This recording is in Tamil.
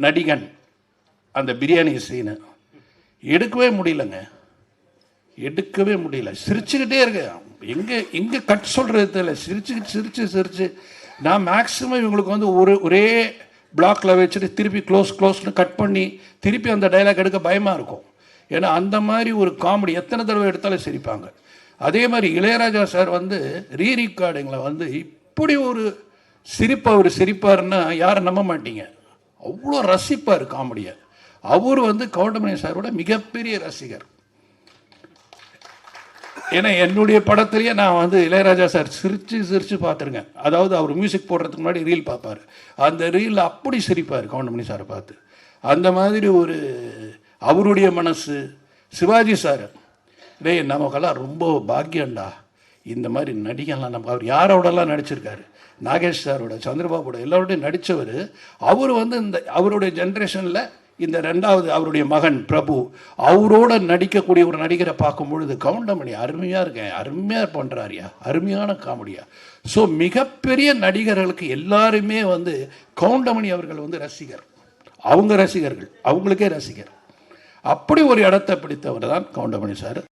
நடிகன் அந்த பிரியாணி சீனு எடுக்கவே முடியலங்க, எடுக்கவே முடியல. சிரிச்சுக்கிட்டே இருக்கு. எங்கே கட் சொல்கிறது தெரியல. சிரிச்சு நான் மேக்ஸிமம் இவங்களுக்கு வந்து ஒரே பிளாக்கில் வச்சுட்டு திருப்பி க்ளோஸ்னு கட் பண்ணி திருப்பி அந்த டைலாக் எடுக்க பயமாக இருக்கும். ஏன்னா அந்த மாதிரி ஒரு காமெடி எத்தனை தடவை எடுத்தாலும் சிரிப்பாங்க. அதே மாதிரி இளையராஜா சார் வந்து ரீரெக்கார்டிங்கில் வந்து இப்படி ஒரு சிரிப்பு அவர் சிரிப்பார்னா யாரும் நம்ப மாட்டீங்க. அவ்வளோ ரசிப்பார் காமெடியை. அவர் வந்து கவுண்டமணி சாரோட மிகப்பெரிய ரசிகர். ஏன்னா என்னுடைய படத்துலேயே நான் வந்து இளையராஜா சார் சிரித்து பார்த்துருக்கேன். அதாவது அவர் மியூசிக் போடுறதுக்கு முன்னாடி ரீல் பார்ப்பார். அந்த ரீலில் அப்படி சிரிப்பார் கவுண்டமணி சாரை பார்த்து. அந்த மாதிரி ஒரு அவருடைய மனசு. சிவாஜி சார், டேய் நமக்கெல்லாம் ரொம்ப பாக்கியண்டா, இந்த மாதிரி நடிகன்லாம் நம்ம அவர் யாரோடலாம் நடிச்சிருக்காரு, நாகேஷ் சாரோட, சந்திரபாபுட எல்லாரோடையும் நடித்தவர். அவர் வந்து இந்த அவருடைய ஜென்ரேஷனில் இந்த ரெண்டாவது அவருடைய மகன் பிரபு அவரோட நடிக்கக்கூடிய ஒரு நடிகரை பார்க்கும் பொழுது கவுண்டமணி அருமையாக இருக்கேன், அருமையாக பண்ணுறாரியா, அருமையான காமெடியா. ஸோ மிகப்பெரிய நடிகர்களுக்கு எல்லாருமே வந்து கவுண்டமணி அவர்கள் வந்து ரசிகர். அவங்க ரசிகர்கள், அவங்களுக்கே ரசிகர். அப்படி ஒரு இடத்தை பிடித்தவர் தான் கவுண்டமணி சார்.